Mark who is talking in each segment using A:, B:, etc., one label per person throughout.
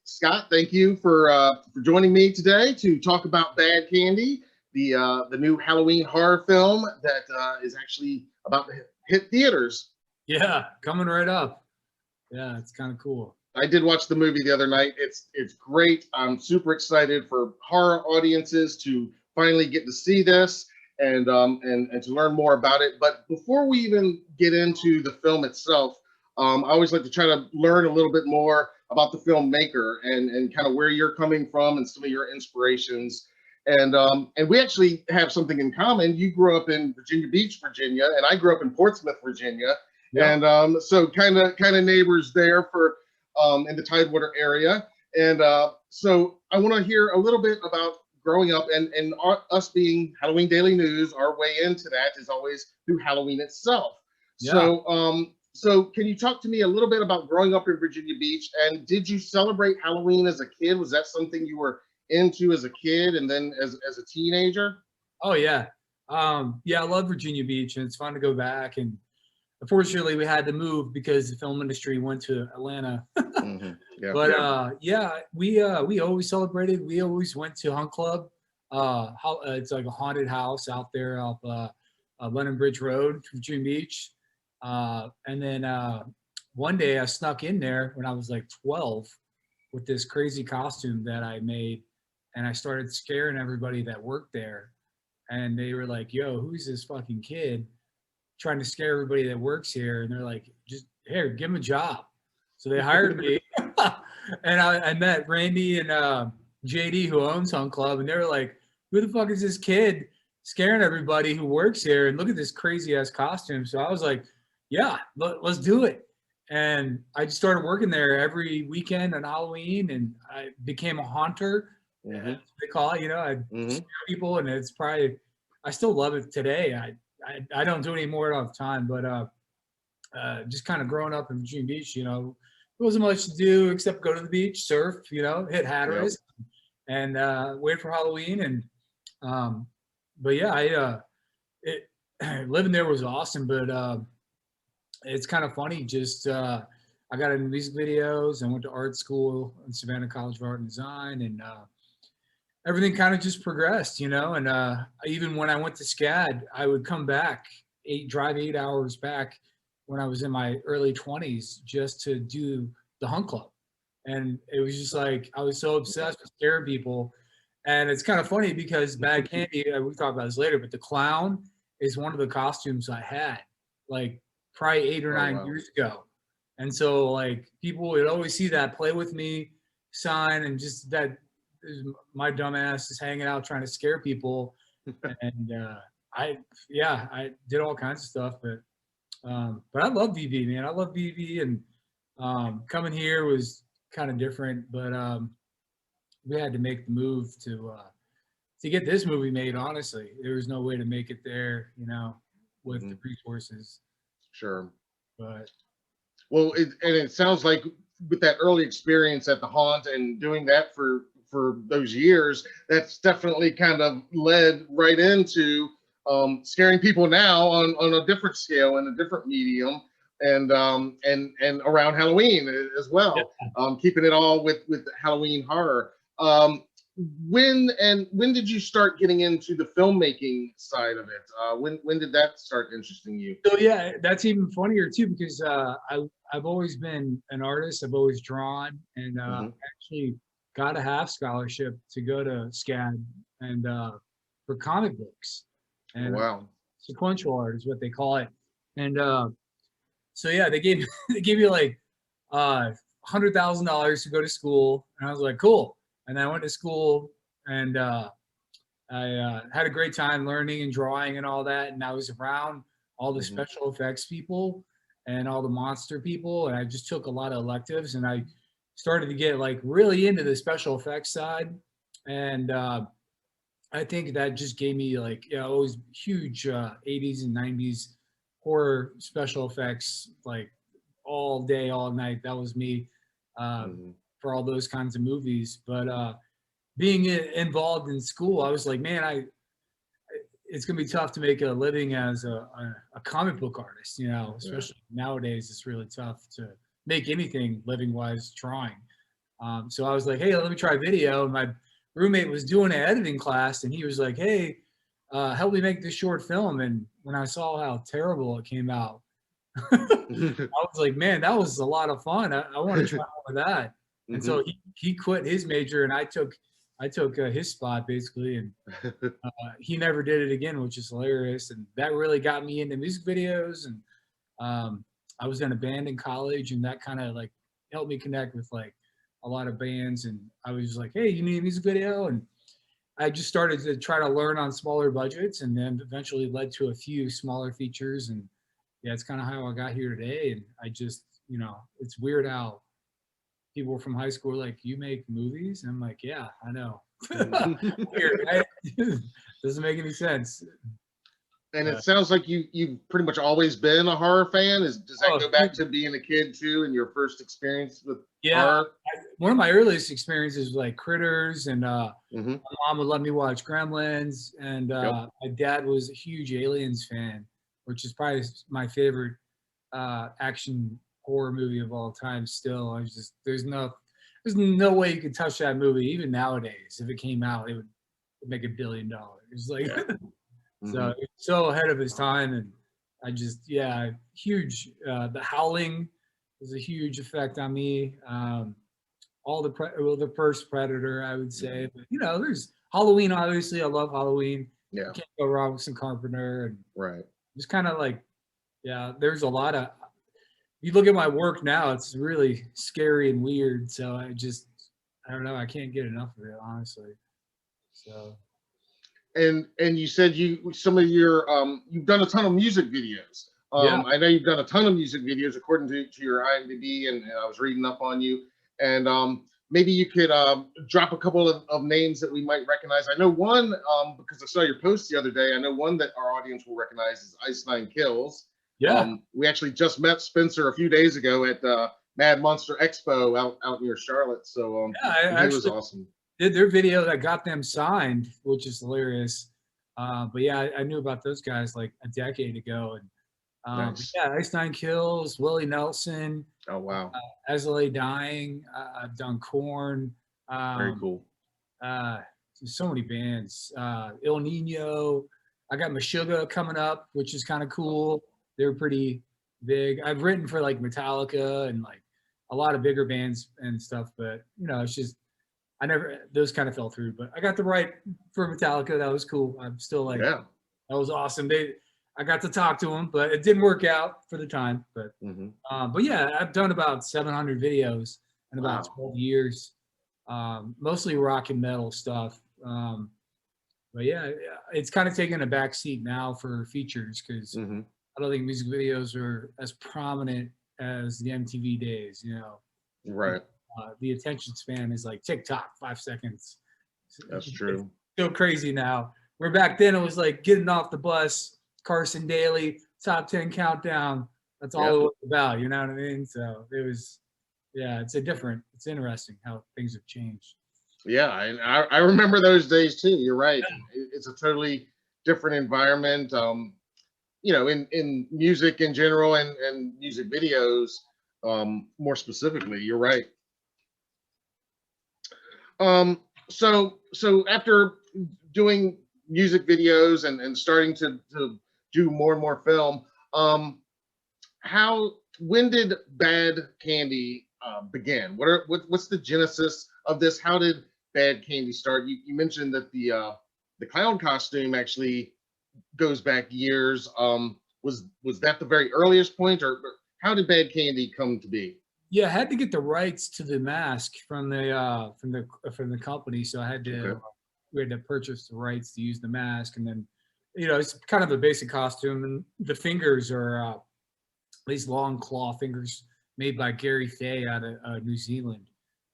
A: Scott, thank you for joining me today to talk about Bad Candy, the new Halloween horror film that is actually about to hit theaters.
B: Yeah, coming right up. Yeah, it's kind of cool.
A: I did watch the movie the other night. It's great. I'm super excited for horror audiences to finally get to see this and to learn more about it. But before we even get into the film itself, I always like to try to learn a little bit more about the filmmaker and kind of where you're coming from and some of your inspirations. And we actually have something in common. You grew up in Virginia Beach, Virginia, and I grew up in Portsmouth, Virginia.
B: Yeah.
A: And so kind of neighbors there for in the Tidewater area. And so I want to hear a little bit about growing up and us being Halloween Daily News. Our way into that is always through Halloween itself.
B: Yeah.
A: So can you talk to me a little bit about growing up in Virginia Beach? And did you celebrate Halloween as a kid? Was that something you were into as a kid and then as a teenager?
B: Oh yeah. Yeah, I love Virginia Beach, and it's fun to go back. And unfortunately, we had to move because the film industry went to Atlanta.
A: Mm-hmm. Yeah.
B: But yeah, we always celebrated. We always went to Hunt Club. It's like a haunted house out there off London Bridge Road, Virginia Beach. And then one day I snuck in there when I was like 12 with this crazy costume that I made, and I started scaring everybody that worked there. And they were like, "Yo, who's this fucking kid trying to scare everybody that works here?" And they're like, "Just here, give him a job." So they hired me, and I met Randy and JD, who owns Hunt Club, and they were like, "Who the fuck is this kid scaring everybody who works here? And look at this crazy ass costume." So I was like, "Yeah, let's do it." And I just started working there every weekend on Halloween, and I became a haunter.
A: Mm-hmm.
B: They call it, I scare people, and it's probably, I still love it today. I don't do it anymore, I don't have time, but just kind of growing up in Virginia Beach, there wasn't much to do except go to the beach, surf, hit Hatteras, and wait for Halloween. And but yeah, living there was awesome, but it's kind of funny. Just I got into music videos. I went to art school in Savannah College of Art and Design, and everything kind of just progressed, And even when I went to SCAD, I would come back, drive 8 hours back when I was in my early 20s just to do the Hunt Club. And it was just like, I was so obsessed with scaring people. And it's kind of funny because Bad Candy, we'll talk about this later, but the clown is one of the costumes I had, like probably 8 or 9 years ago. And so like people would always see that Play With Me sign, and just that my dumb ass is hanging out trying to scare people. And I did all kinds of stuff, but I love VV, man. I love VV, and coming here was kind of different, but we had to make the move to get this movie made. Honestly, there was no way to make it there, with the resources.
A: Sure.
B: But
A: well, it sounds like with that early experience at the Haunt and doing that for those years, that's definitely kind of led right into scaring people now on a different scale and a different medium, and around Halloween as well. Keeping it all with Halloween horror. When did you start getting into the filmmaking side of it? When did that start interesting you?
B: So yeah, that's even funnier too, because I've always been an artist. I've always drawn, and actually got a half scholarship to go to SCAD and for comic books. And sequential art is what they call it. And so yeah, they gave me like $100,000 to go to school, and I was like, cool. And I went to school, and I had a great time learning and drawing and all that. And I was around all the special effects people and all the monster people, and I just took a lot of electives, and I started to get like really into the special effects side. And I think that just gave me like, always huge 80s and 90s horror special effects, like all day, all night. That was me for all those kinds of movies. But being involved in school, I was like, man, it's going to be tough to make a living as a comic book artist, especially nowadays. It's really tough to make anything living wise drawing. So I was like, hey, let me try video. And my roommate was doing an editing class, and he was like, hey, help me make this short film. And when I saw how terrible it came out, I was like, man, that was a lot of fun. I want to try more of that. And so he quit his major, and I took his spot basically, and he never did it again, which is hilarious. And that really got me into music videos. And I was in a band in college, and that kind of like helped me connect with like a lot of bands. And I was like, hey, you need a music video? And I just started to try to learn on smaller budgets, and then eventually led to a few smaller features. And yeah, it's kind of how I got here today. And I just, it's weird how people from high school are like, you make movies? And I'm like, yeah, I know. Weird, right? Doesn't make any sense.
A: And it sounds like you've pretty much always been a horror fan. Does that go back to being a kid too, and your first experience with horror?
B: One of my earliest experiences was like Critters, and my mom would let me watch Gremlins, and my dad was a huge Aliens fan, which is probably my favorite action horror movie of all time. Still, there's no way you could touch that movie even nowadays. If it came out, it would make $1 billion. Like, so it's so ahead of his time. And I just, huge. The Howling was a huge effect on me. All the first Predator, I would say. But there's Halloween. Obviously, I love Halloween.
A: Yeah,
B: can't go wrong with some Carpenter. And
A: right.
B: Just kind of like, there's a lot of. You look at my work now, it's really scary and weird. So I don't know. I can't get enough of it, honestly. So.
A: And you said some of your you've done a ton of music videos. I know you've done a ton of music videos according to your IMDb, and I was reading up on you. And maybe you could drop a couple of names that we might recognize. I know one because I saw your post the other day. I know one that our audience will recognize is Ice Nine Kills.
B: Yeah.
A: We actually just met Spencer a few days ago at Mad Monster Expo out near Charlotte. So he was awesome.
B: Did their video that got them signed, which is hilarious. But yeah, I knew about those guys like a decade ago. And
A: Nice.
B: Ice Nine Kills, Willie Nelson.
A: Oh wow.
B: As I Lay Dying. I've done Korn.
A: Very cool.
B: So many bands. Il Nino. I got Meshuggah coming up, which is kind of cool. They're pretty big. I've written for like Metallica and like a lot of bigger bands and stuff, but it's just those kind of fell through. But I got the right for Metallica. That was cool. I'm still like, that was awesome. I got to talk to them, but it didn't work out for the time. But yeah, I've done about 700 videos in about 12 years, mostly rock and metal stuff. But yeah, it's kind of taking a back seat now for features because I don't think music videos are as prominent as the MTV days,
A: Right.
B: The attention span is like TikTok, 5 seconds.
A: That's true.
B: It's so crazy now. Where back then it was like getting off the bus, Carson Daly, top 10 countdown. That's all it was about, you know what I mean? So it was, it's interesting how things have changed.
A: Yeah, I remember those days too. You're right. Yeah. It's a totally different environment. In music in general and music videos, more specifically, you're right. So after doing music videos and starting to do more and more film, when did Bad Candy begin? What's the genesis of this? How did Bad Candy start? You mentioned that the clown costume actually goes back years. Was that the very earliest point, or how did Bad Candy come to be?
B: Yeah, I had to get the rights to the mask from the company, so I had to we had to purchase the rights to use the mask, and then it's kind of a basic costume, and the fingers are these long claw fingers made by Gary Fay out of New Zealand.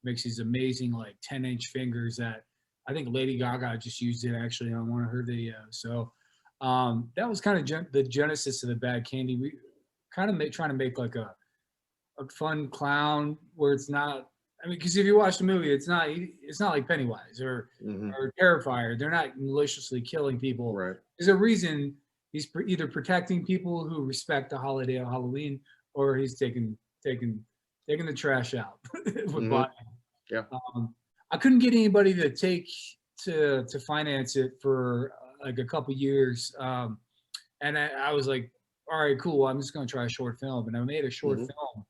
B: Makes these amazing like 10-inch fingers that I think Lady Gaga just used it actually on one of her videos. So that was kind of the genesis of the Bad Candy. We kind of trying to make like a fun clown where it's not. I mean, because if you watch the movie, it's not like Pennywise or Terrifier. They're not maliciously killing people.
A: Right.
B: There's a reason he's either protecting people who respect the holiday of Halloween, or he's taking the trash out with body.
A: Yeah.
B: I couldn't get anybody to finance it for like a couple years. And I was like, all right, cool. I'm just going to try a short film. And I made a short film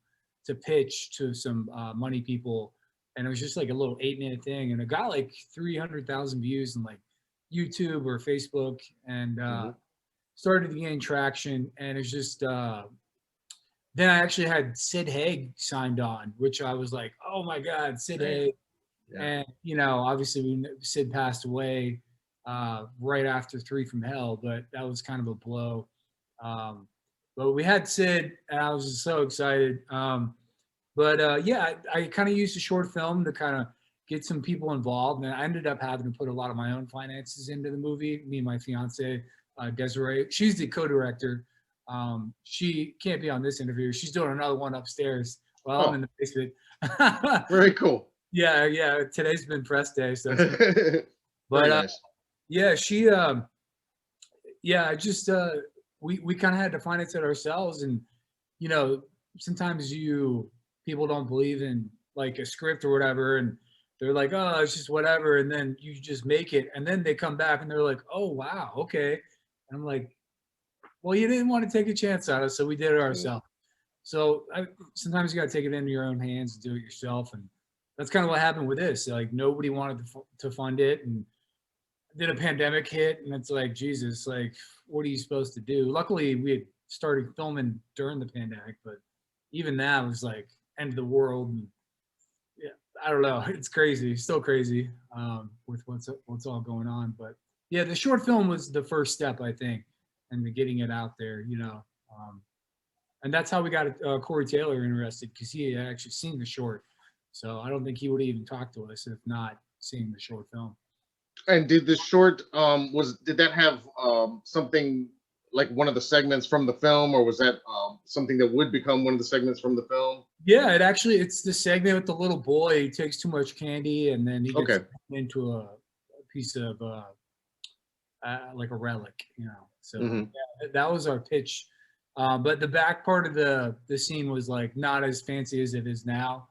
B: to pitch to some money people. And it was just like a little 8-minute thing. And it got like 300,000 views on like YouTube or Facebook, and started to gain traction. And it's just, then I actually had Sid Haig signed on, which I was like, oh my God, Sid Haig. Yeah. And, you know, obviously Sid passed away right after 3 from Hell, but that was kind of a blow. But we had Sid, and I was just so excited. Yeah, I kind of used a short film to kind of get some people involved, and I ended up having to put a lot of my own finances into the movie. Me and my fiance, Desiree, she's the co-director. She can't be on this interview. She's doing another one upstairs while I'm in the basement.
A: Very cool.
B: Yeah. Today's been press day, so. But
A: nice.
B: Yeah, she. I just we kind of had to finance it ourselves, and you know, sometimes people don't believe in like a script or whatever, and they're like, oh, it's just whatever, and then you just make it, and then they come back and they're like, oh wow, okay, and I'm like, well, you didn't want to take a chance on us, so we did it ourselves. So sometimes you got to take it into your own hands and do it yourself, and that's kind of what happened with this. Like nobody wanted to fund it, and then a pandemic hit, and it's like, Jesus, like, what are you supposed to do? Luckily, we had started filming during the pandemic, but even that was like end of the world. And yeah, I don't know. It's crazy, still crazy with what's all going on. But yeah, the short film was the first step, I think, into getting it out there, you know. And that's how we got Corey Taylor interested, because he had actually seen the short. So I don't think he would even talk to us if not seeing the short film.
A: And did the short did that have something like one of the segments from the film, or was that something that would become one of the segments from the film?
B: Yeah, it's the segment with the little boy. He takes too much candy, and then he gets into a piece of like a relic, you know. So yeah, that was our pitch. But the back part of the scene was like not as fancy as it is now.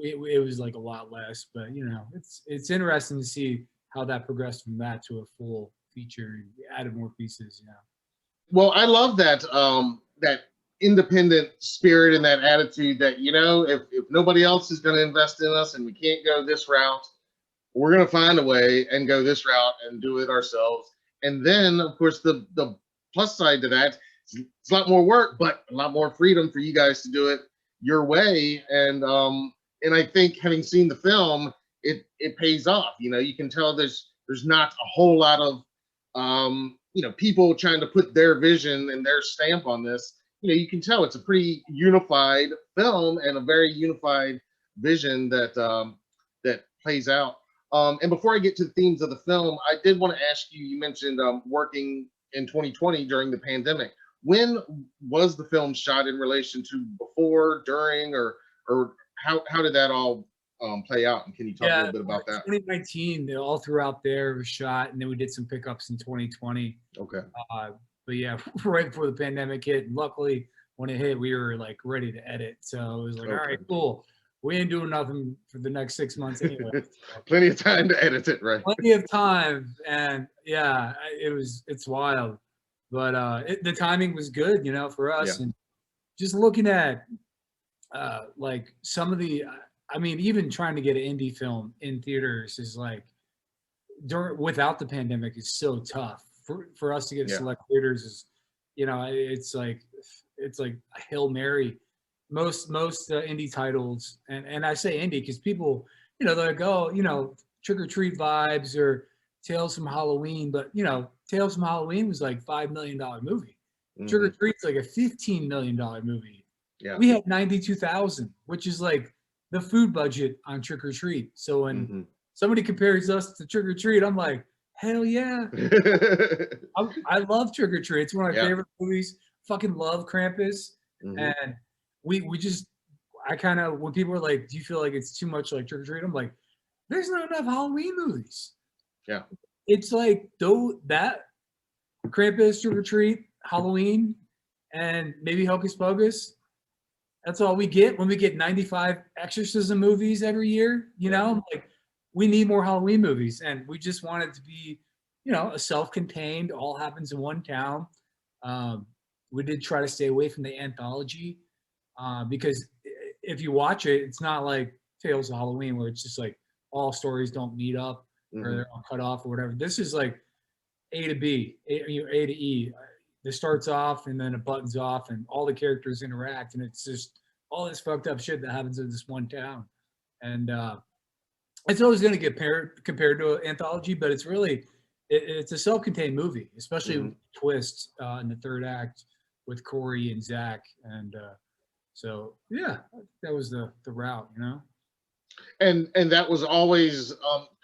B: It was like a lot less, but you know, it's interesting to see how that progressed from that to a full feature and added more pieces. Yeah.
A: Well, I love that that independent spirit and that attitude that, you know, if nobody else is going to invest in us and we can't go this route, we're going to find a way and go this route and do it ourselves. And then, of course, the plus side to that, it's a lot more work, but a lot more freedom for you guys to do it your way. And I think having seen the film, it pays off. You know, you can tell there's not a whole lot of you know, people trying to put their vision and their stamp on this. You know, you can tell it's a pretty unified film and a very unified vision that that plays out. And before I get to the themes of the film, I did want to ask you. You mentioned working in 2020 during the pandemic. When was the film shot in relation to before, during, or how did that all play out? And can you talk a little bit about that?
B: 2019, all throughout there was shot, and then we did some pickups in 2020.
A: Okay.
B: But yeah, right before the pandemic hit, and luckily when it hit, we were like ready to edit. So it was like, all right, cool. We ain't doing nothing for the next 6 months anyway.
A: Plenty of time to edit it, right?
B: Plenty of time, and yeah, it's wild. But the timing was good, you know, for us. Yeah. And just looking at like some of the, I mean, even trying to get an indie film in theaters is like, without the pandemic, is so tough. For us to get select theaters is, you know, it's like a Hail Mary. Most indie titles, and I say indie because people, you know, they'll go, you know, Trick or Treat vibes or Tales from Halloween, but you know, Tales from Halloween was like $5 million movie. Trick or Treat's like a $15 million movie. Yeah. We had 92,000, which is like the food budget on Trick or Treat. So when somebody compares us to Trick or Treat, I'm like, hell yeah. I love Trick or Treat. It's one of my favorite movies. Fucking love Krampus. And we just, I kind of, when people are like, do you feel like it's too much like Trick or Treat? I'm like, there's not enough Halloween movies.
A: Yeah.
B: It's like, though, that Krampus, Trick or Treat, Halloween, and maybe Hocus Pocus. That's all we get when we get 95 exorcism movies every year, you know? Like, we need more Halloween movies, and we just want it to be, you know, a self-contained, all happens in one town. Um, we did try to stay away from the anthology, because if you watch it, it's not like Tales of Halloween where it's just like all stories don't meet up or they're all cut off or whatever. This is like A to B, A to E. This starts off and then it buttons off and all the characters interact, and it's just all this fucked up shit that happens in this one town. And it's always going to get compared to an anthology, but it's really it's a self-contained movie, especially with the twist in the third act with Corey and Zach. And so yeah, that was the route, you know.
A: And that was always,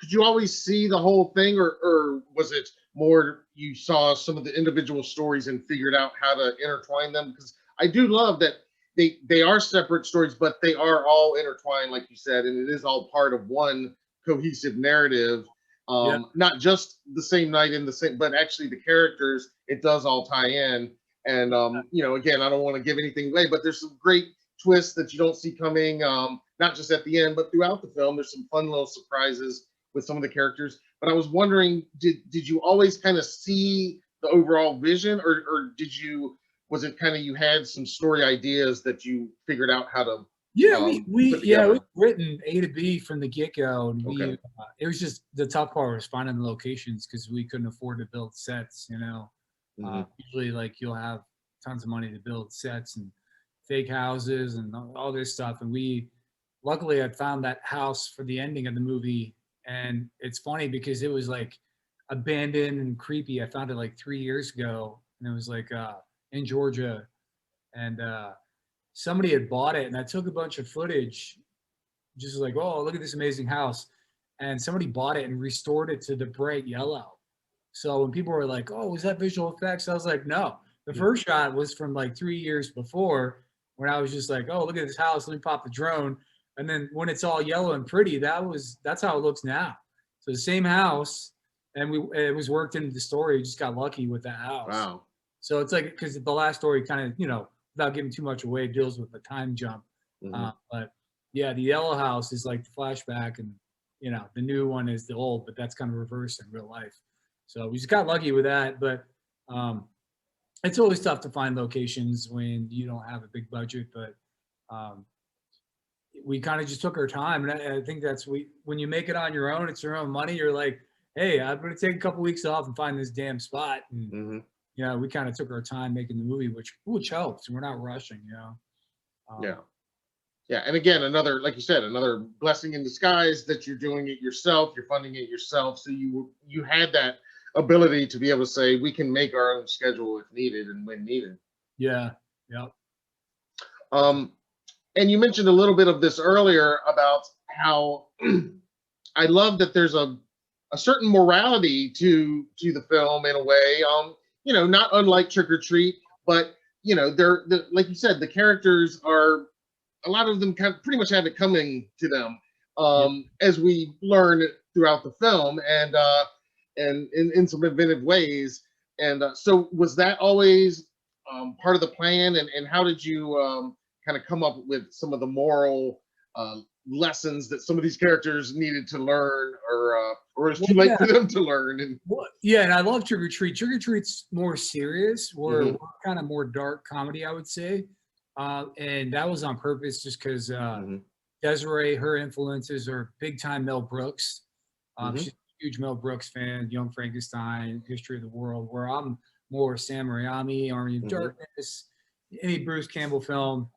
A: could you always see the whole thing, or was it more you saw some of the individual stories and figured out how to intertwine them? Because I do love that they are separate stories, but they are all intertwined, like you said, and it is all part of one cohesive narrative. Not just the same night in the same, but actually the characters, it does all tie in. And you know, again, I don't want to give anything away, but there's some great twists that you don't see coming, not just at the end, but throughout the film. There's some fun little surprises with some of the characters. But I was wondering, did you always kind of see the overall vision, or was it kind of you had some story ideas that you figured out how to
B: we've written A to B from the get-go, and it was just the tough part was finding the locations because we couldn't afford to build sets, you know. Usually like you'll have tons of money to build sets and fake houses and all this stuff, and we luckily had found that house for the ending of the movie. And it's funny because it was like abandoned and creepy. I found it like 3 years ago, and it was like in Georgia, and somebody had bought it, and I took a bunch of footage, just like, oh, look at this amazing house. And somebody bought it and restored it to the bright yellow. So when people were like, oh, was that visual effects? I was like, no. The first shot was from like 3 years before, when I was just like, oh, look at this house. Let me pop the drone. And then when it's all yellow and pretty, that's how it looks now. So the same house, and it was worked into the story. We just got lucky with that house.
A: Wow.
B: So it's like, because the last story kind of, you know, without giving too much away, deals with the time jump. But yeah, the yellow house is like the flashback, and you know, the new one is the old, but that's kind of reversed in real life. So we just got lucky with that. But it's always tough to find locations when you don't have a big budget. But we kind of just took our time, and I think that's when you make it on your own, it's your own money. You're like, hey, I'm going to take a couple weeks off and find this damn spot. And you know, we kind of took our time making the movie, which helps. We're not rushing, you know.
A: Yeah. And again, another, like you said, another blessing in disguise that you're doing it yourself. You're funding it yourself. So you had that ability to be able to say, we can make our own schedule if needed and when needed.
B: Yeah. Yep.
A: And you mentioned a little bit of this earlier about how I love that there's a certain morality to the film in a way. You know, not unlike Trick or Treat, but you know, they're like you said, the characters are, a lot of them pretty much have it coming to them, as we learn throughout the film, and in some inventive ways. And so was that always part of the plan? And how did you kind of come up with some of the moral lessons that some of these characters needed to learn, or it's too late for them to learn? And
B: and I love Trick or Treat. Trick or Treat's more serious. We're kind of more dark comedy, I would say. And that was on purpose, just because Desiree, her influences are big time Mel Brooks. She's a huge Mel Brooks fan, Young Frankenstein, History of the World, where I'm more Sam Raimi, Army of Darkness, any Bruce Campbell film.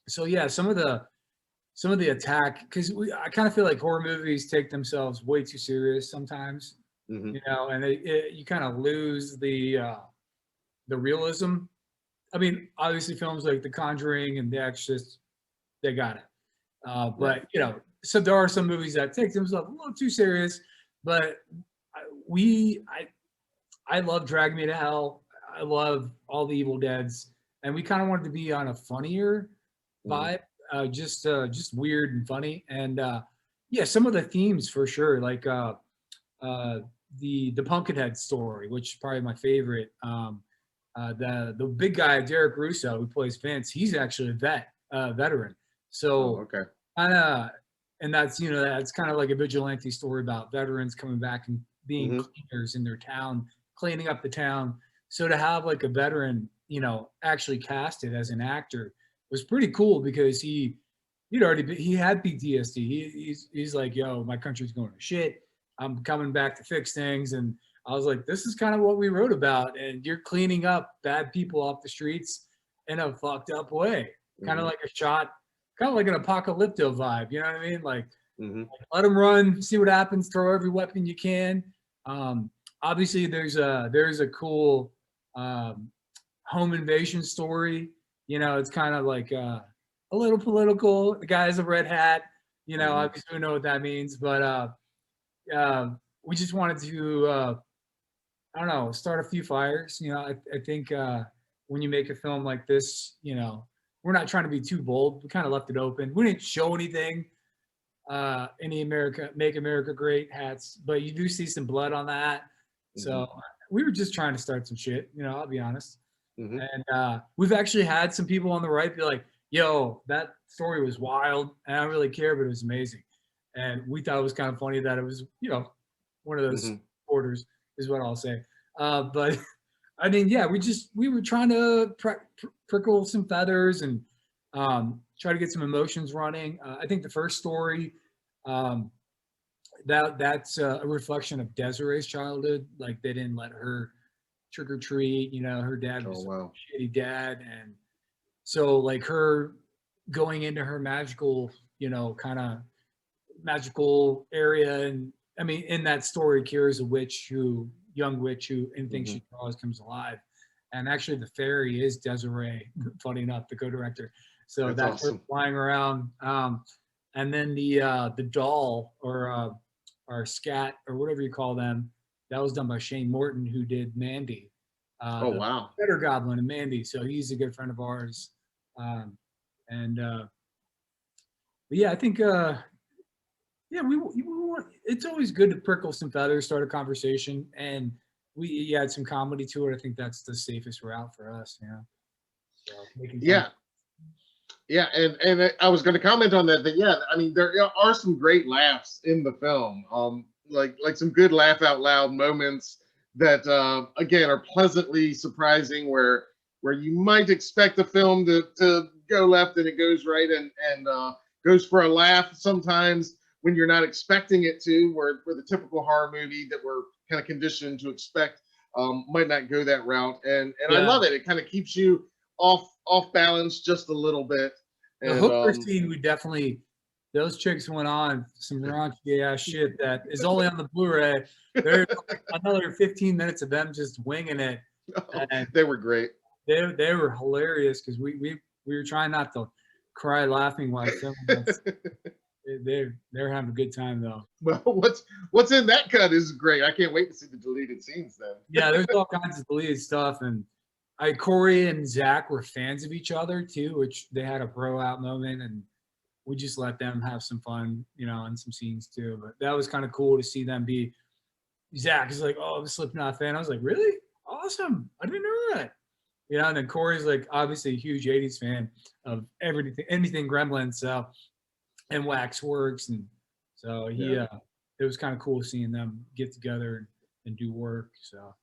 B: So yeah, some of the attack, because I kind of feel like horror movies take themselves way too serious sometimes, you know, and you kind of lose the realism. I mean, obviously films like The Conjuring and The Exorcist, they got it. But you know, so there are some movies that take themselves a little too serious. But I love Drag Me to Hell. I love all the Evil Deads, and we kind of wanted to be on a funnier vibe, just weird and funny. And yeah, some of the themes for sure, like the Pumpkinhead story, which is probably my favorite. The big guy, Derek Russo, who plays Vince, he's actually a veteran. So
A: okay.
B: kind of, and that's, you know, that's kind of like a vigilante story about veterans coming back and being cleaners in their town, cleaning up the town. So to have like a veteran, you know, actually casted as an actor was pretty cool because he had PTSD. He's like, yo, my country's going to shit. I'm coming back to fix things. And I was like, this is kind of what we wrote about. And you're cleaning up bad people off the streets in a fucked up way. Kind of like a shot, kind of like an apocalypto vibe. You know what I mean? Like, let them run, see what happens, throw every weapon you can. Obviously, there's a cool home invasion story. You know, it's kind of like a little political. The guy has a red hat. You know, obviously we know what that means. But we just wanted to, I don't know, start a few fires. You know, I think when you make a film like this, you know, we're not trying to be too bold. We kind of left it open. We didn't show anything, any Make America Great hats, but you do see some blood on that. So we were just trying to start some shit, you know, I'll be honest. And we've actually had some people on the right be like, yo, that story was wild. And I don't really care, but it was amazing. And we thought it was kind of funny that it was, you know, one of those orders is what I'll say. But I mean, yeah, we were trying to prickle some feathers and try to get some emotions running. I think the first story, that's a reflection of Desiree's childhood. Like they didn't let her trick or treat. You know, her dad was a shitty dad, and so like her going into her magical, you know, kind of magical area. And I mean, in that story, Kira's a young witch who anything she draws comes alive. And actually the fairy is Desiree, funny enough, the co-director. So that's awesome. Flying around. And then the doll or scat or whatever you call them, that was done by Shane Morton, who did Mandy.
A: Wow.
B: Better Goblin and Mandy. So he's a good friend of ours. But yeah, I think yeah, we want, it's always good to prickle some feathers, start a conversation, and we add some comedy to it. I think that's the safest route for us. Yeah. So
A: yeah, and I was going to comment on that. That yeah, I mean there are some great laughs in the film. Like some good laugh out loud moments that again are pleasantly surprising, where you might expect the film to go left and it goes right and goes for a laugh sometimes when you're not expecting it to, where the typical horror movie that we're kind of conditioned to expect might not go that route. And I love it. It kind of keeps you off balance just a little bit.
B: And the hooker scene, we definitely, those chicks went on some raunchy ass shit that is only on the Blu-ray. There's like another 15 minutes of them just winging it.
A: And they were great.
B: They were hilarious because we were trying not to cry laughing while filming. They're having a good time though.
A: Well, what's in that cut is great. I can't wait to see the deleted scenes then.
B: Yeah, there's all kinds of deleted stuff, and Corey and Zach were fans of each other too, which they had a bro out moment, and we just let them have some fun, you know, in some scenes too. But that was kind of cool to see them be. Zach is like, "Oh, I'm a Slipknot fan." I was like, "Really? Awesome! I didn't know that." You know, and then Corey's like, obviously a huge '80s fan anything Gremlins, so. And Waxworks, and so it was kind of cool seeing them get together and do work. So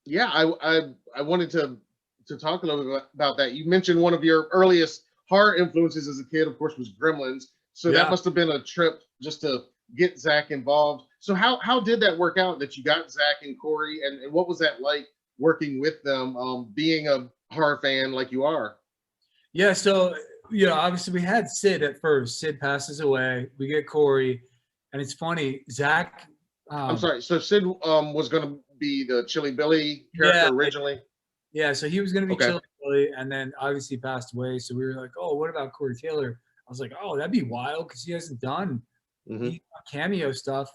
A: yeah, I wanted to talk a little bit about that. You mentioned one of your earliest horror influences as a kid, of course, was Gremlins. So that must have been a trip just to get Zach involved. So how did that work out that you got Zach and Corey, and what was that like working with them, being a horror fan like you are?
B: Yeah, so you know, obviously we had Sid at first. Sid passes away. We get Corey, and it's funny. Zach.
A: I'm sorry. So Sid was going to be the Chili Billy character originally.
B: Yeah, so he was going to be Chili Billy, and then obviously passed away. So we were like, oh, what about Corey Taylor? I was like, oh, that'd be wild because he hasn't done cameo stuff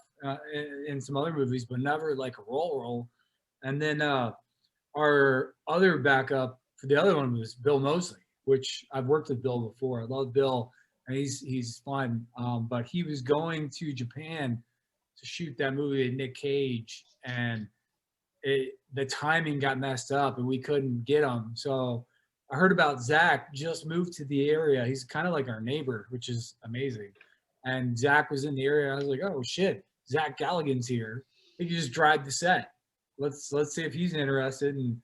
B: in some other movies, but never like a role. And then our other backup for the other one was Bill Moseley, which I've worked with Bill before. I love Bill, and he's fun. But he was going to Japan to shoot that movie with Nick Cage, and the timing got messed up and we couldn't get them. So I heard about Zach just moved to the area. He's kind of like our neighbor, which is amazing. And Zach was in the area. I was like, oh shit, Zach Galligan's here. He can just drive the set. Let's see if he's interested. And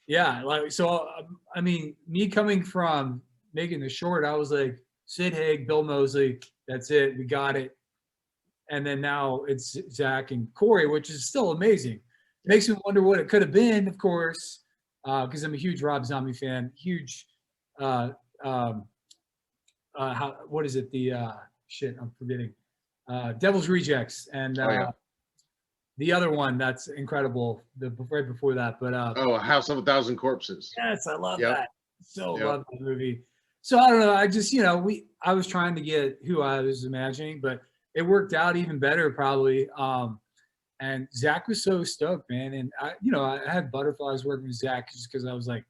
B: yeah, like, so I mean, me coming from making the short, I was like, Sid Haig, Bill Moseley, that's it, we got it. And then now it's Zach and Corey, which is still amazing. Makes me wonder what it could have been, of course, because I'm a huge Rob Zombie fan. Huge, what is it? The shit, I'm forgetting. Devil's Rejects and the other one that's incredible. Right before that, but
A: House of a Thousand Corpses.
B: Yes, I love that. Love that movie. So I don't know. I just I was trying to get who I was imagining, but it worked out even better probably. And Zach was so stoked, man. And I had butterflies working with Zach just because I was like,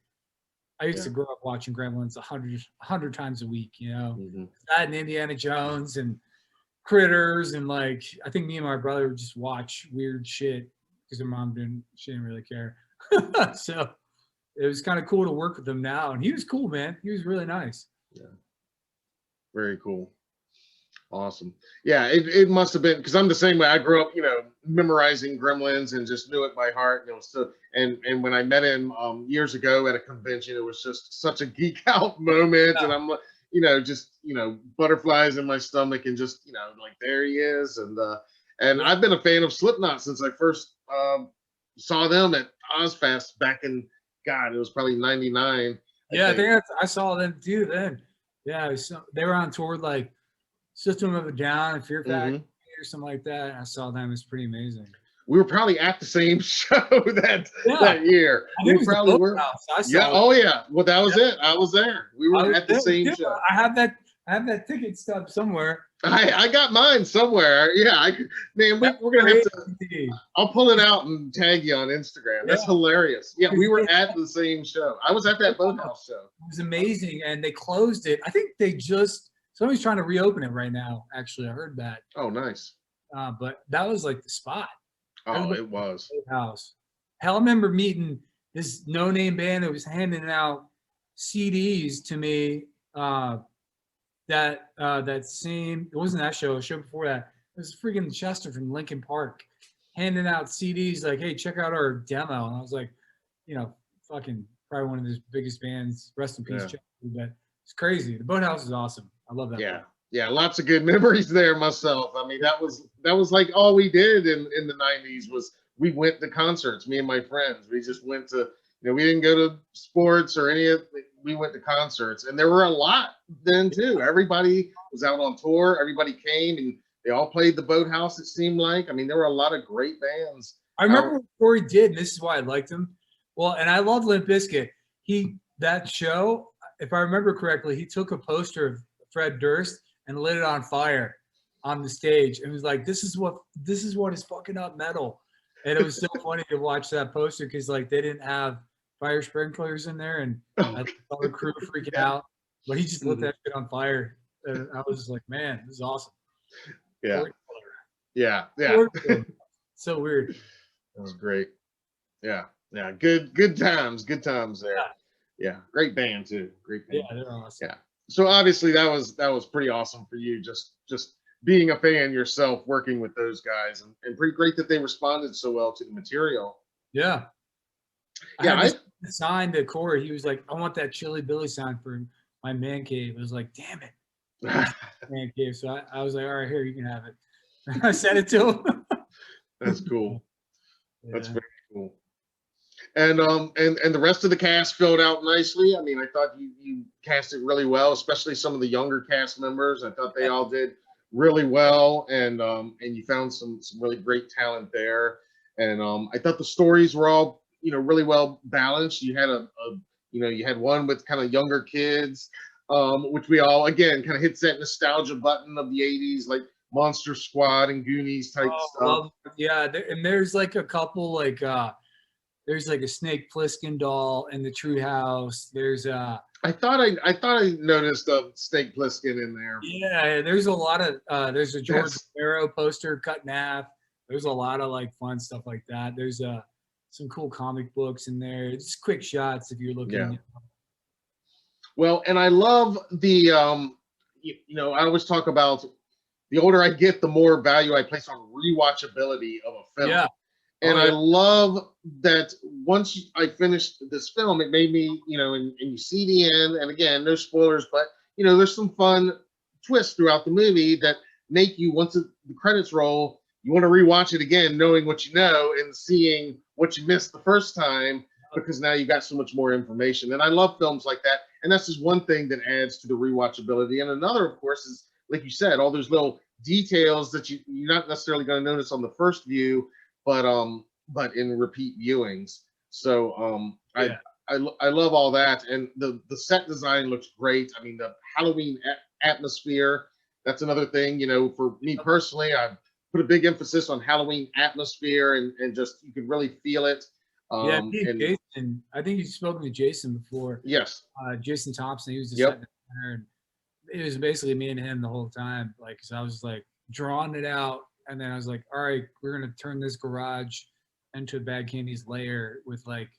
B: I used to grow up watching Gremlins 100 times a week, that and Indiana Jones and Critters. And like, I think me and my brother would just watch weird shit because her mom she didn't really care. So it was kind of cool to work with him now. And he was cool, man. He was really nice.
A: Yeah. Very cool. Awesome. Yeah, it must have been because I'm the same way. I grew up, memorizing Gremlins and just knew it by heart. And when I met him years ago at a convention, it was just such a geek out moment. And I'm just butterflies in my stomach and just like there he is. And I've been a fan of Slipknot since I first saw them at Ozfest back in it was probably '99.
B: I think I saw them too then. Yeah, they were on tour like System of a Down and Fear Factory or something like that. And I saw them. It's pretty amazing.
A: We were probably at the same show that year. We probably were. Oh yeah. Well, that was it. I was there. We were at the same show.
B: I have that ticket stub somewhere.
A: I got mine somewhere. Yeah, we're gonna have to. I'll pull it out and tag you on Instagram. That's hilarious. Yeah, we were at the same show. I was at that Boathouse show.
B: It was amazing, and they closed it. I think somebody's trying to reopen it right now. Actually, I heard that.
A: Oh, nice.
B: But that was like the spot.
A: Oh, it was.
B: House. Hell, I remember meeting this no-name band that was handing out CDs to me. It wasn't that show. A show before that. It was freaking Chester from Linkin Park handing out CDs like, "Hey, check out our demo." And I was like, fucking probably one of the biggest bands. Rest in peace, Chester. But it's crazy. The Boathouse is awesome. I love that.
A: Yeah. Yeah, lots of good memories there myself. I mean, that was like all we did in the 90s was we went to concerts, me and my friends. We just went to, we didn't go to sports or we went to concerts. And there were a lot then too. Everybody was out on tour. Everybody came and they all played the Boathouse, it seemed like. I mean, there were a lot of great bands.
B: I remember what Corey did, and this is why I liked him. Well, and I love Limp Bizkit. That show, if I remember correctly, he took a poster of Fred Durst and lit it on fire on the stage and was like, this is what is fucking up metal. And it was so funny to watch that poster because like they didn't have fire sprinklers in there and I saw the crew freaking out, but he just lit that shit on fire. And I was just like, man, this is awesome.
A: Yeah. Yeah.
B: So weird.
A: That was great. Yeah. Yeah. Good times there. Yeah. Great band too. Great band.
B: Yeah, they're awesome.
A: Yeah. So obviously that was pretty awesome for you, just being a fan yourself, working with those guys, and pretty great that they responded so well to the material.
B: Yeah. I signed to Corey. He was like, "I want that Chili Billy sign for my man cave." I was like, "Damn it, man cave!" So I was like, "All right, here, you can have it." I sent it to him.
A: That's cool. Yeah. That's very cool. And the rest of the cast filled out nicely. I mean, I thought you cast it really well, especially some of the younger cast members. I thought they all did really well, and you found some really great talent there. And I thought the stories were all really well balanced. You had you had one with kind of younger kids, which we all again kind of hits that nostalgia button of the '80s, like Monster Squad and Goonies type stuff.
B: Yeah, and there's like a couple like. There's like a Snake Plissken doll in the Treehouse. There's
A: I thought I noticed a Snake Plissken in there.
B: Yeah, there's a lot of there's a George Romero poster cut in half. There's a lot of like fun stuff like that. There's some cool comic books in there. Just quick shots if you're looking.
A: Yeah. Well, and I love the I always talk about the older I get, the more value I place on rewatchability of a film.
B: Yeah.
A: And
B: Oh,
A: I
B: yeah.
A: love that once I finished this film, it made me, and you see the end, and again, no spoilers, but there's some fun twists throughout the movie that make you, once the credits roll, you want to rewatch it again, knowing what you know and seeing what you missed the first time, because now you got so much more information. And I love films like that. And that's just one thing that adds to the rewatchability. And another, of course, is, like you said, all those little details that you're not necessarily going to notice on the first view, but in repeat viewings. So
B: Yeah.
A: I love all that, and the set design looks great. I mean, the Halloween atmosphere, that's another thing. For me personally, I put a big emphasis on Halloween atmosphere, and just you could really feel it.
B: Yeah,
A: And
B: Jason. I think you've spoken to Jason before.
A: yes,
B: Jason Thompson. He was the
A: yep,
B: set designer, and it was basically me and him the whole time. Like, 'cause I was like drawing it out, and then I was like, all right, we're gonna turn this garage into a Bad Candy's lair with like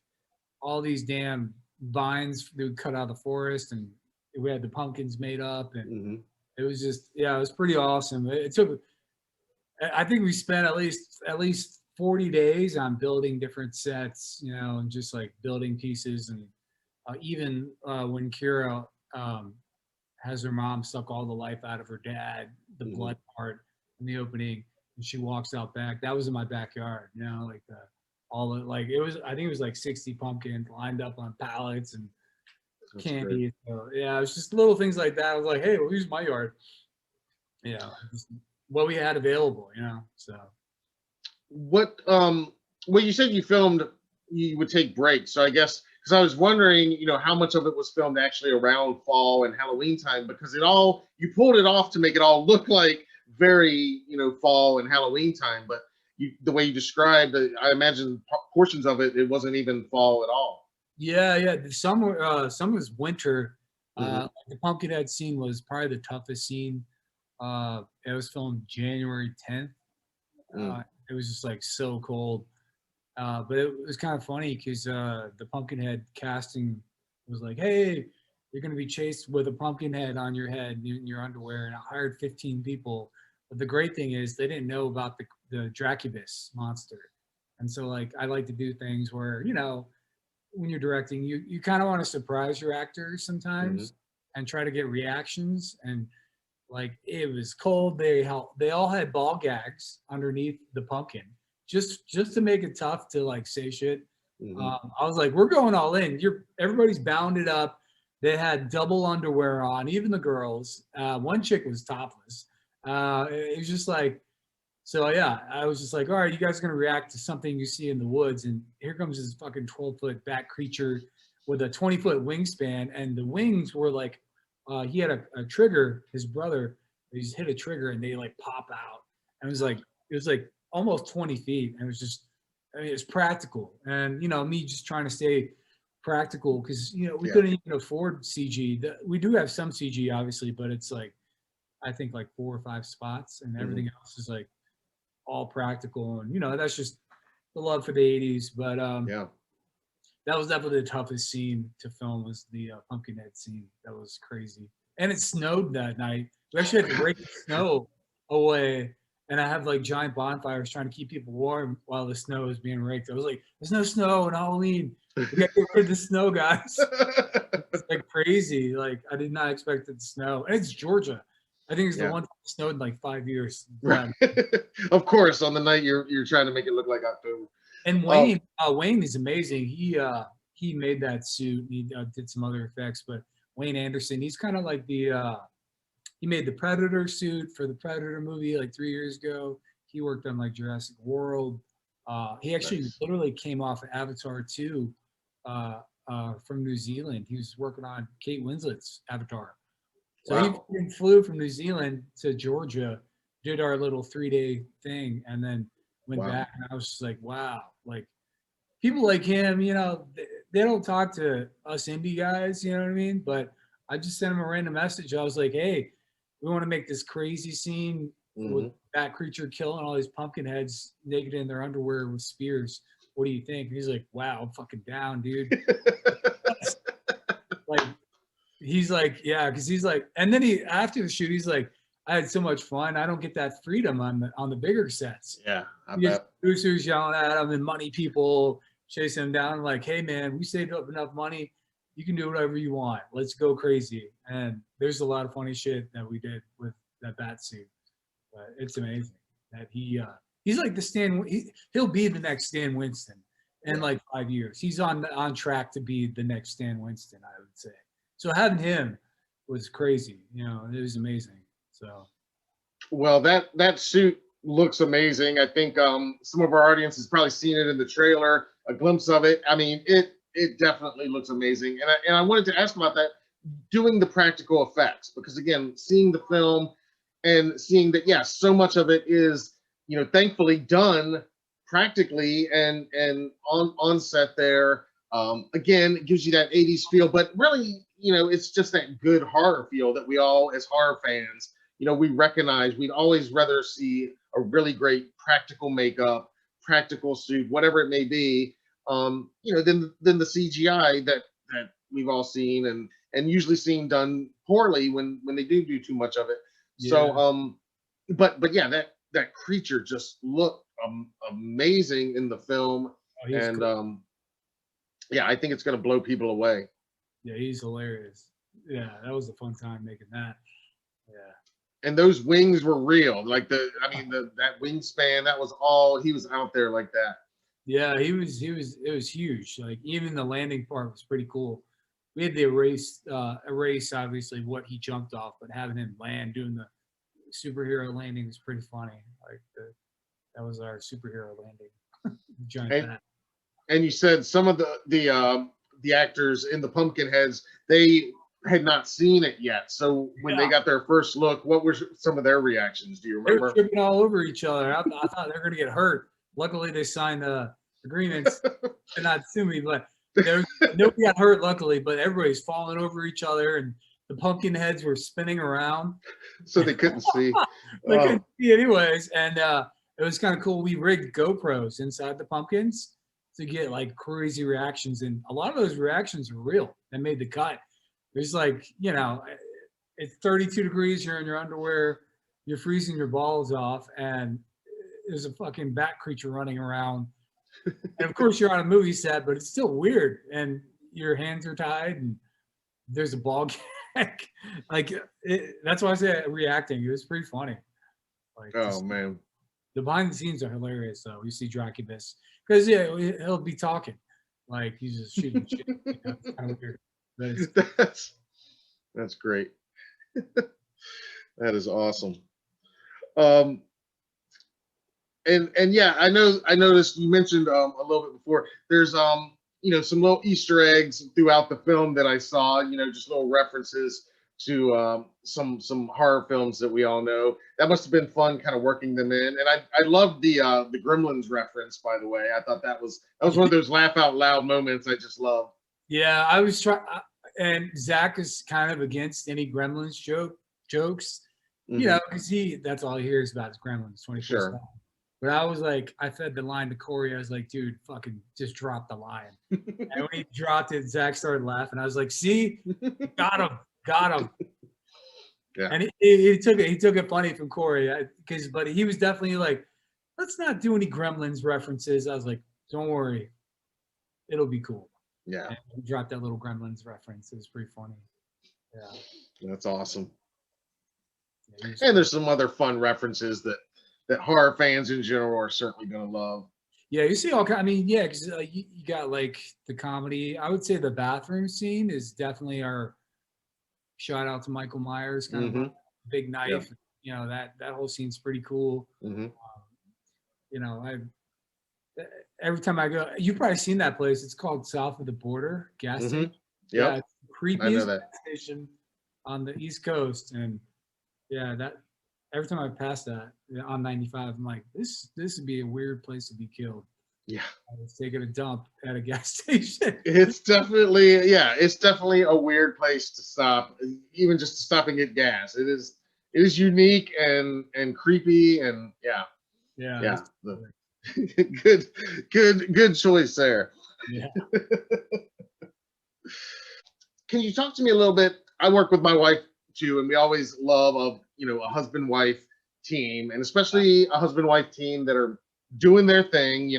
B: all these damn vines that would cut out of the forest, and we had the pumpkins made up, and it was just, yeah, it was pretty awesome. It took, I think we spent at least 40 days on building different sets, and just like building pieces, and even when Kira has her mom suck all the life out of her dad, the blood part in the opening, and she walks out back. That was in my backyard, like all the, like, it was, I think it was like 60 pumpkins lined up on pallets and candy. So, yeah, it was just little things like that. I was like, hey, well, here's my yard. Yeah, just what we had available, so.
A: What you said you filmed, you would take breaks. So I guess, because I was wondering, how much of it was filmed actually around fall and Halloween time, because you pulled it off to make it all look like very, fall and Halloween time, but the way you described it, I imagine portions of it wasn't even fall at all.
B: Yeah. Some was winter. The Pumpkinhead scene was probably the toughest scene. It was filmed January 10th. It was just like so cold. But it was kind of funny because the Pumpkinhead casting was like, hey, you're going to be chased with a pumpkin head on your head in your underwear. And I hired 15 people. But the great thing is they didn't know about the Dracubus monster. And so, like, I like to do things where, when you're directing, you kind of want to surprise your actors sometimes and try to get reactions. And like, it was cold. They all had ball gags underneath the pumpkin just to make it tough to like say shit. I was like, we're going all in. Everybody's bounded up. They had double underwear on, even the girls. One chick was topless. It was just like, so yeah, I was just like, all right, you guys are gonna react to something you see in the woods, and here comes this fucking 12-foot bat creature with a 20-foot wingspan, and the wings were like, he had a trigger. His brother, he just hit a trigger, and they like pop out, and it was like almost 20 feet, and it was just, I mean, it's practical, and me just trying to stay practical because we couldn't even afford CG. We do have some CG, obviously, but it's like, I think like 4 or 5 spots, and everything else is like all practical, and that's just the love for the 80s. But that was definitely the toughest scene to film, was the Pumpkinhead scene. That was crazy, and it snowed that night. We actually had to rake the snow away, and I have like giant bonfires trying to keep people warm while the snow is being raked. I was like, there's no snow on Halloween. We got to get rid of the snow, guys. It's like crazy. Like, I did not expect it to snow, and it's Georgia. I think it's the one time it snowed in like 5 years.
A: Right. Of course, on the night you're trying to make it look like October.
B: And Wayne is amazing. He made that suit. He did some other effects, but Wayne Anderson, he's kind of like he made the Predator suit for the Predator movie like 3 years ago. He worked on like Jurassic World. He actually literally came off of Avatar 2 from New Zealand. He was working on Kate Winslet's Avatar. So he flew from New Zealand to Georgia, did our little 3-day thing, and then went back. And I was just like, wow, like people like him, they don't talk to us indie guys, you know what I mean? But I just sent him a random message. I was like, hey, we want to make this crazy scene with that creature killing all these pumpkin heads naked in their underwear with spears. what do you think? And he's like, wow, I'm fucking down, dude. Like, he's like, yeah, because he's like, and then he after the shoot, he's like, I had so much fun. I don't get that freedom on the bigger sets.
A: Yeah, I
B: You get
A: bet.
B: producers yelling at him and money people chasing him down. Like, hey man, we saved up enough money. You can do whatever you want. Let's go crazy. And there's a lot of funny shit that we did with that bat suit. But it's amazing that he's like the he'll be the next Stan Winston in like 5 years. He's on track to be the next Stan Winston, I would say. So having him was crazy. You know, it was amazing. So,
A: well, that suit looks amazing. I think some of our audience has probably seen it in the trailer, a glimpse of it. I mean, it definitely looks amazing. And I wanted to ask about that, doing the practical effects, because again, seeing the film and seeing that, yes, so much of it is, you know, thankfully done practically and on set there. Again, it gives you that 80s feel, but really, you know, it's just that good horror feel that we all, as horror fans, you know, we recognize. We'd always rather see a really great practical makeup, practical suit, whatever it may be, you know, than the CGI that we've all seen and usually seen done poorly when they do too much of it.
B: yeah.
A: So, but yeah, that creature just looked amazing in the film,
B: Oh, he's
A: and
B: cool.
A: yeah, I think it's going to blow people away.
B: Yeah, he's hilarious. Yeah, that was a fun time making that. Yeah.
A: And those wings were real. Like that wingspan, that was all, he was out there like that.
B: Yeah, it was huge. Like even the landing part was pretty cool. We had to erase obviously what he jumped off, but having him land doing the superhero landing was pretty funny. Like that was our superhero landing. Giant bat.
A: And you said some of the actors in the Pumpkinheads, they had not seen it yet. So when they got their first look, what were some of their reactions? Do you
B: They
A: remember?
B: were tripping all over each other. I thought they were going to get hurt. Luckily, they signed agreements to not sue me, but nobody got hurt, luckily, but everybody's falling over each other, and the pumpkin heads were spinning around.
A: So they couldn't see.
B: They couldn't see anyways, and it was kind of cool. We rigged GoPros inside the pumpkins to get like crazy reactions, and a lot of those reactions were real and made the cut. There's like, you know, it's 32 degrees, you're in your underwear, you're freezing your balls off, and there's a fucking bat creature running around. And of course you're on a movie set, but it's still weird, and your hands are tied and there's a ball gag. Like that's why I say reacting. It was pretty funny. Like,
A: oh man,
B: the behind the scenes are hilarious though. You see Dracubus, because yeah, he'll be talking like he's just shooting shit. You know, it's kind of weird.
A: That's great. That is awesome. And yeah, I noticed you mentioned a little bit before. There's you know, some little Easter eggs throughout the film that I saw. You know, just little references to some horror films that we all know. That must have been fun, kind of working them in. And I loved the Gremlins reference, by the way. I thought that was one of those laugh out loud moments I just love.
B: Yeah, I was trying, and Zach is kind of against any Gremlins jokes, you know, because that's all he hears about is Gremlins 24/7.
A: Sure.
B: But I was like, I fed the line to Corey. I was like, dude, fucking just drop the line. And when he dropped it, Zach started laughing. I was like, see, got him. Yeah. And he took it funny from Corey, but he was definitely like, let's not do any Gremlins references. I was like, don't worry, it'll be cool.
A: Yeah.
B: And he dropped that little Gremlins reference. It was pretty funny. Yeah.
A: That's awesome.
B: Yeah,
A: and there's some other fun references that horror fans in general are certainly going to love.
B: Yeah, you see all kind. I mean, yeah, because you got like the comedy. I would say the bathroom scene is definitely our shout out to Michael Myers, kind of a big knife. Yep. You know, that whole scene's pretty cool. You know, every time I go, you've probably seen that place. It's called South of the Border gas station. Yeah, it's the creepiest gas station on the East Coast, and yeah, that. Every time I pass that on 95, I'm like, this would be a weird place to be killed.
A: Yeah.
B: I was taking a dump at a gas station.
A: It's definitely a weird place to stop, even just to stop and get gas. It is unique and creepy, and yeah. Good choice there.
B: Yeah.
A: Can you talk to me a little bit? I work with my wife too, and we always love a husband-wife team, and especially a husband-wife team that are doing their thing,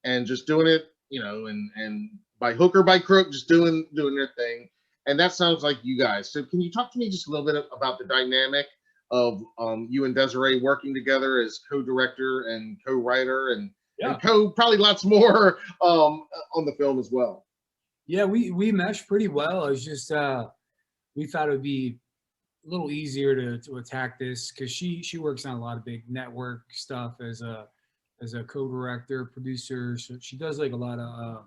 A: and just doing it, and by hook or by crook, just doing their thing. And that sounds like you guys. So can you talk to me just a little bit about the dynamic of you and Desiree working together as co-director and co-writer and
B: Yeah.
A: probably lots more on the film as well.
B: Yeah, we meshed pretty well. It was just we thought it would be a little easier to attack this because she works on a lot of big network stuff as a co-director, producer. So she does like a lot of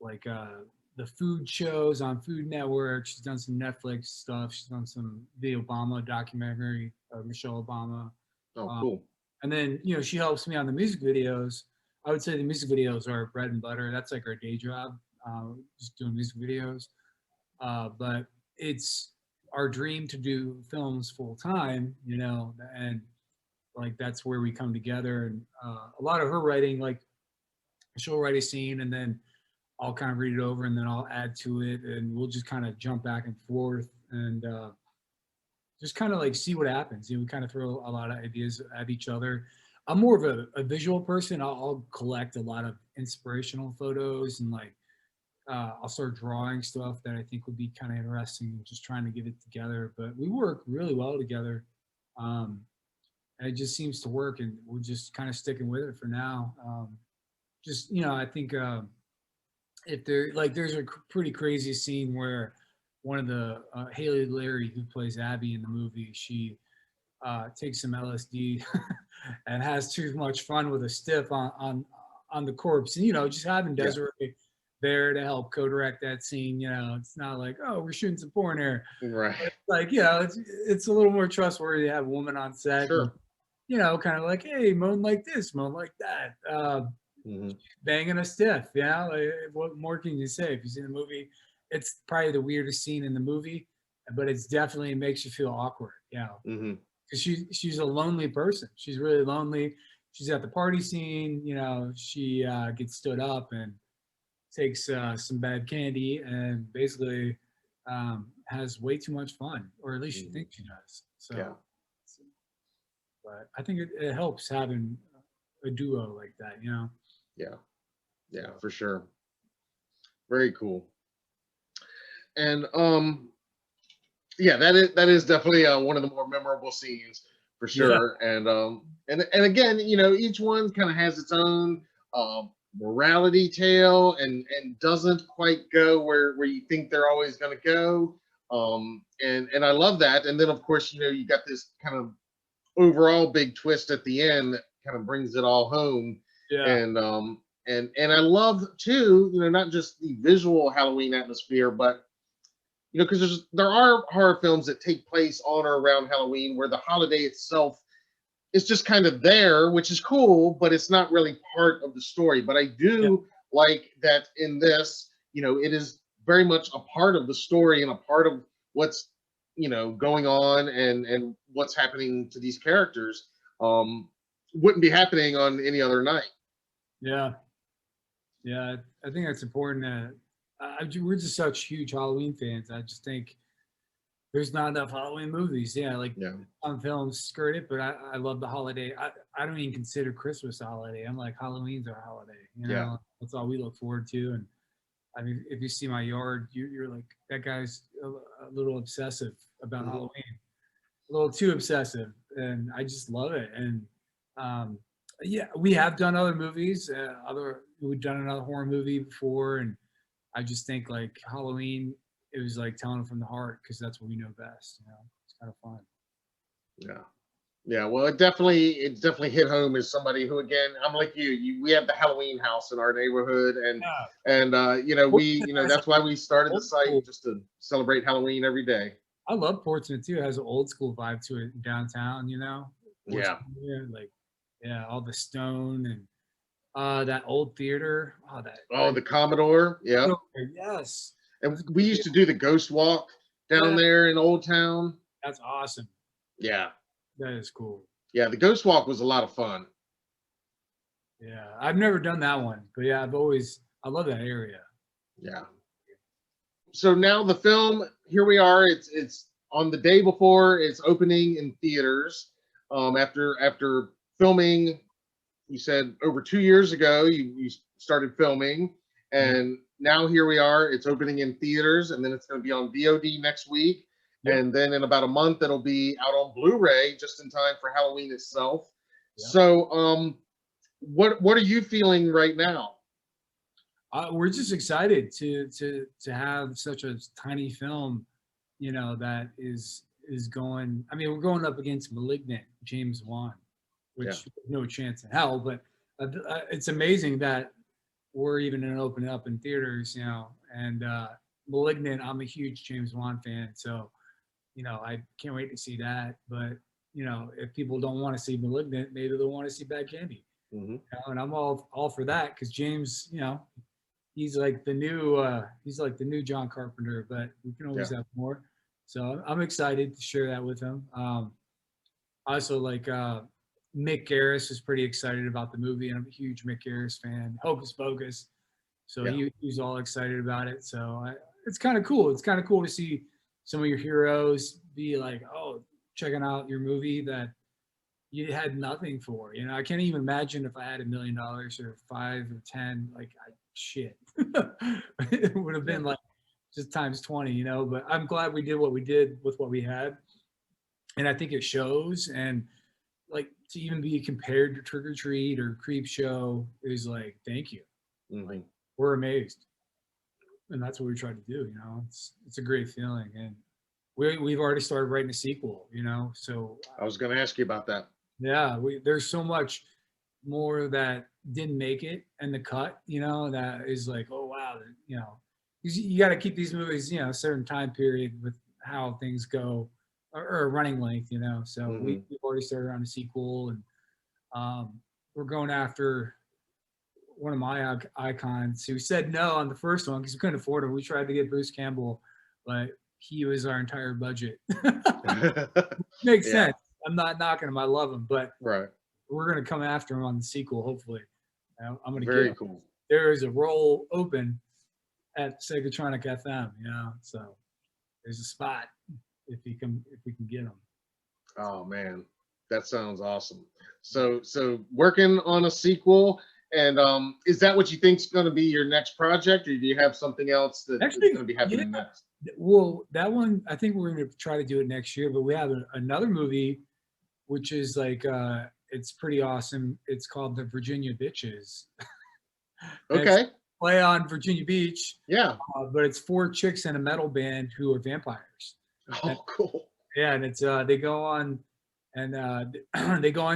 B: like the food shows on Food Network. She's done some Netflix stuff. She's done some the Obama documentary, Michelle Obama.
A: Oh, cool.
B: And then she helps me on the music videos. I would say the music videos are bread and butter. That's like our day job, just doing music videos. But it's our dream to do films full time, and like that's where we come together. And a lot of her writing, like she'll write a scene and then I'll kind of read it over and then I'll add to it, and we'll just kind of jump back and forth and just kind of like see what happens. We kind of throw a lot of ideas at each other. I'm more of a visual person. I'll collect a lot of inspirational photos and like I'll start drawing stuff that I think would be kind of interesting and just trying to get it together. But we work really well together. And it just seems to work, and we're just kind of sticking with it for now. I think if there's a pretty crazy scene where one of the Haley Larry, who plays Abby in the movie, she takes some LSD and has too much fun with a stiff on the corpse, and just having Desiree there to help co-direct that scene. It's not like, oh, we're shooting some porn here,
A: right?
B: It's like it's a little more trustworthy to have a woman on set.
A: Sure.
B: And, kind of like, hey, moan like this, moan like that. Banging a stiff, like, what more can you say? If you see the movie, it's probably the weirdest scene in the movie, but it's definitely makes you feel awkward, because she's a lonely person. She's really lonely. She's at the party scene, she gets stood up and takes some bad candy and basically has way too much fun, or at least she thinks she does. So, but I think it helps having a duo like that,
A: Yeah, for sure. Very cool. And that is definitely one of the more memorable scenes for sure. And again, each one kind of has its own morality tale and doesn't quite go where you think they're always going to go. And I love that. And then of course, you got this kind of overall big twist at the end that kind of brings it all home. And I love too, not just the visual Halloween atmosphere, but because there are horror films that take place on or around Halloween where the holiday itself is just kind of there, which is cool, but it's not really part of the story. But I do like that in this, it is very much a part of the story and a part of what's going on and what's happening to these characters. Wouldn't be happening on any other night.
B: Yeah, I think that's important. We're just such huge Halloween fans. I just think there's not enough Halloween movies. Some films skirt it, but I love the holiday. I don't even consider Christmas a holiday. I'm like, Halloween's our holiday. That's all we look forward to. And I mean, if you see my yard, you're like, that guy's a little obsessive about Halloween, a little too obsessive, and I just love it. And we have done other movies. We've done another horror movie before, and I just think like Halloween, it was like telling it from the heart because that's what we know best. It's kind of fun.
A: Yeah. Well, it definitely hit home as somebody who, again, I'm like you. We have the Halloween house in our neighborhood, and that's why we started the site, just to celebrate Halloween every day.
B: I love Portsmouth too. It has an old school vibe to it downtown. All the stone and that old theater.
A: The Commodore. Yeah.
B: Yes.
A: And we used to do the ghost walk down there in Old Town.
B: That's awesome.
A: Yeah.
B: That is cool.
A: Yeah, the ghost walk was a lot of fun.
B: Yeah, I've never done that one, but yeah, I love that area.
A: Yeah. So now the film, here we are. It's on the day before it's opening in theaters. After filming, you said over 2 years ago you started filming,
B: Yeah.
A: and now here we are. It's opening in theaters, and then it's going to be on VOD next week,
B: Yep.
A: and then in about a month it'll be out on Blu-ray just in time for Halloween itself.
B: Yep.
A: So, what are you feeling right now?
B: We're just excited to have such a tiny film, that is going. I mean, we're going up against Malignant, James Wan,
A: Yeah.
B: which no chance in hell. But it's amazing that we're even going to open it up in theaters, And Malignant, I'm a huge James Wan fan, so I can't wait to see that. But if people don't want to see Malignant, maybe they'll want to see Bad Candy.
A: Mm-hmm.
B: And I'm all for that because James, he's like the new John Carpenter, but we can always have more. So I'm excited to share that with him. Also, like Mick Garris is pretty excited about the movie, and I'm a huge Mick Garris fan. Hocus Pocus, so he's all excited about it. So it's kind of cool. It's kind of cool to see some of your heroes be like, oh, checking out your movie that you had nothing for. I can't even imagine if I had $1 million or 5 or 10, like shit. It would have been like just times 20, but I'm glad we did what we did with what we had. And I think it shows. And like to even be compared to Trick or Treat or Creep Show is like, thank you.
A: Mm-hmm.
B: Like, we're amazed. And that's what we tried to do, it's a great feeling. And we've already started writing a sequel, so
A: I was going to ask you about that.
B: Yeah, there's so much more that didn't make it and the cut, that is like, oh wow, you got to keep these movies, a certain time period with how things go, or a running length, So we've already started on a sequel, and we're going after one of my icons who said no on the first one because we couldn't afford him. We tried to get Bruce Campbell, but he was our entire budget. Makes sense. I'm not knocking him. I love him, but
A: right.
B: We're going to come after him on the sequel, hopefully. I'm going to
A: Very
B: get
A: cool.
B: There is a role open at Segatronic FM, so there's a spot if we can get him.
A: Oh man, that sounds awesome. So working on a sequel, and is that what you think is going to be your next project, or do you have something else that's going to be happening next?
B: Well, that one, I think we're going to try to do it next year, but we have another movie, which is like, it's pretty awesome. It's called The Virginia Bitches.
A: Okay.
B: Play on Virginia Beach.
A: Yeah.
B: But it's 4 chicks in a metal band who are vampires.
A: Cool.
B: Yeah, and it's they go on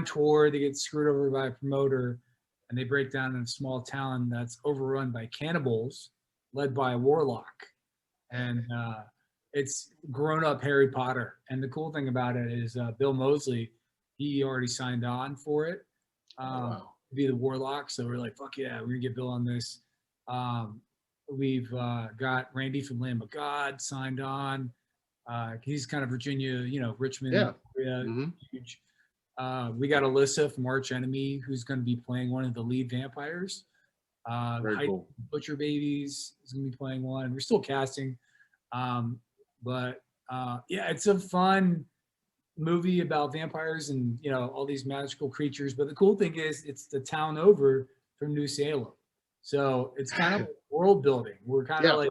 B: tour. They get screwed over by a promoter, and they break down in a small town that's overrun by cannibals, led by a warlock. And it's grown-up Harry Potter. And the cool thing about it is Bill Moseley, he already signed on for it to be the warlock. So we're like, fuck yeah, we're gonna get Bill on this. We've got Randy from Lamb of God signed on. He's kind of Virginia, Richmond area, huge. We got Alyssa from Arch Enemy, who's going to be playing one of the lead vampires.
A: Very cool.
B: Butcher Babies is going to be playing one. We're still casting, but it's a fun movie about vampires and all these magical creatures. But the cool thing is, it's the town over from New Salem, so it's kind of like world building. We're kind of like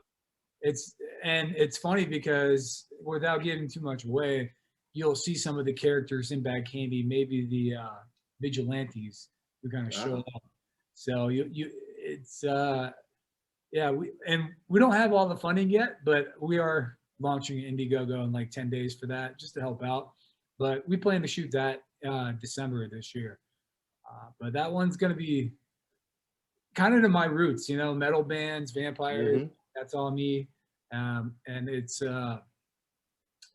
B: it's funny because without giving too much away, you'll see some of the characters in Bad Candy, maybe the vigilantes who kind of show up. So we don't have all the funding yet, but we are launching Indiegogo in like 10 days for that, just to help out. But we plan to shoot that December this year. But that one's going to be kind of to my roots, metal bands, vampires. That's all me. And it's going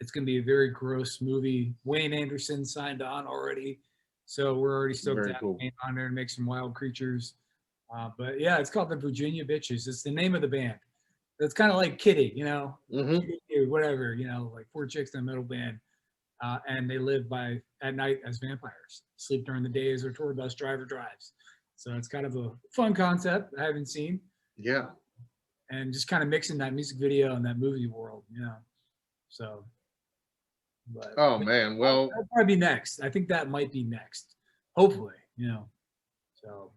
B: to be a very gross movie. Wayne Anderson signed on already, so we're already stoked to have Wayne on there and make some wild creatures. But yeah, it's called The Virginia Bitches. It's the name of the band. It's kind of like Kitty, whatever, like 4 chicks in a metal band, and they live at night as vampires. Sleep during the day as their tour bus driver drives. So it's kind of a fun concept I haven't seen.
A: Yeah.
B: And just kind of mixing that music video and that movie world, So, but
A: Oh man, well,
B: that'll probably be next. I think that might be next. Hopefully, So.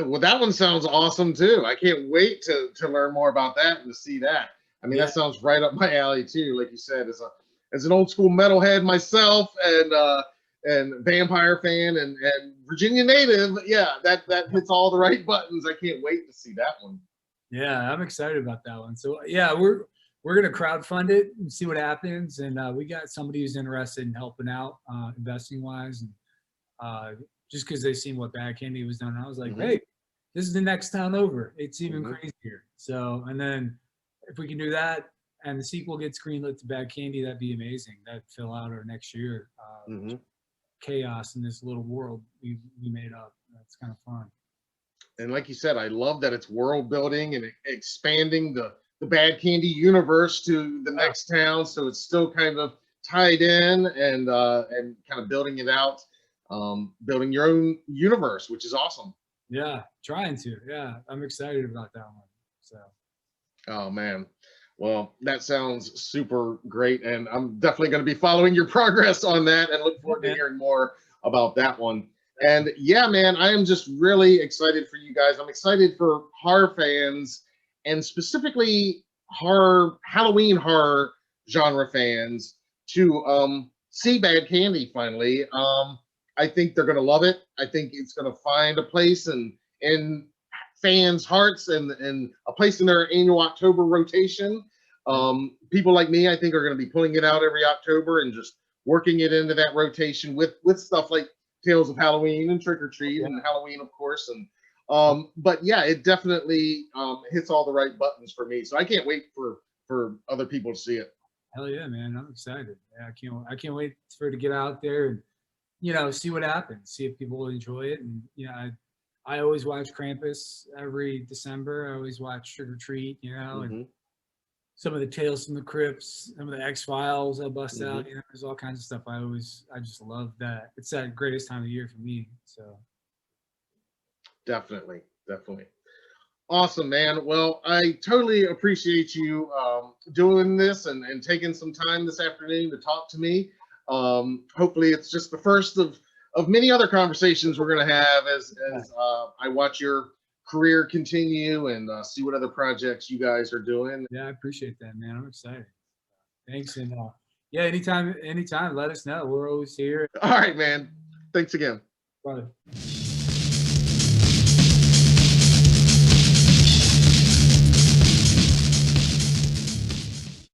A: well, that one sounds awesome too. I can't wait to learn more about that and to see that. I mean, that sounds right up my alley too. Like you said, as an old school metalhead myself, and vampire fan and Virginia native, yeah, that hits all the right buttons. I can't wait to see that one.
B: Yeah, I'm excited about that one. So yeah, we're gonna crowdfund it and see what happens. And we got somebody who's interested in helping out, investing wise, and just because they seen what Bad Candy was done. I was like, hey, this is the next town over. It's even crazier. So, and then if we can do that and the sequel gets greenlit to Bad Candy, that'd be amazing. That'd fill out our next year. Chaos in this little world we made up. That's kind of fun.
A: And like you said, I love that it's world building and expanding the Bad Candy universe to the next town. So it's still kind of tied in and kind of building it out, building your own universe, which is awesome.
B: Yeah, trying to. Yeah, I'm excited about that one. So.
A: Oh man. Well, that sounds super great. And I'm definitely going to be following your progress on that and look forward to hearing more about that one. And yeah, man, I am just really excited for you guys. I'm excited for horror fans and specifically Halloween horror genre fans to see Bad Candy finally. I think they're going to love it. I think it's going to find a place in fans' hearts and a place in their annual October rotation. People like me, I think, are going to be pulling it out every October and just working it into that rotation with stuff like Tales of Halloween and Trick or Treat and Halloween, of course. And but yeah, it definitely hits all the right buttons for me. So I can't wait for other people to see it.
B: Hell yeah, man! I'm excited. Yeah, I can't wait for it to get out there and see what happens. See if people enjoy it. And I always watch Krampus every December. I always watch Trick or Treat. And some of the Tales from the Crypts, some of the X-Files I bust out. There's all kinds of stuff. I just love that. It's that greatest time of year for me. So
A: definitely. Awesome, man. Well, I totally appreciate you doing this and taking some time this afternoon to talk to me. Hopefully it's just the first of many other conversations we're going to have as I watch your career continue and see what other projects you guys are doing.
B: Yeah, I appreciate that, man. I'm excited. Thanks. And yeah, anytime, let us know. We're always here.
A: All right, man. Thanks again.
B: Brother.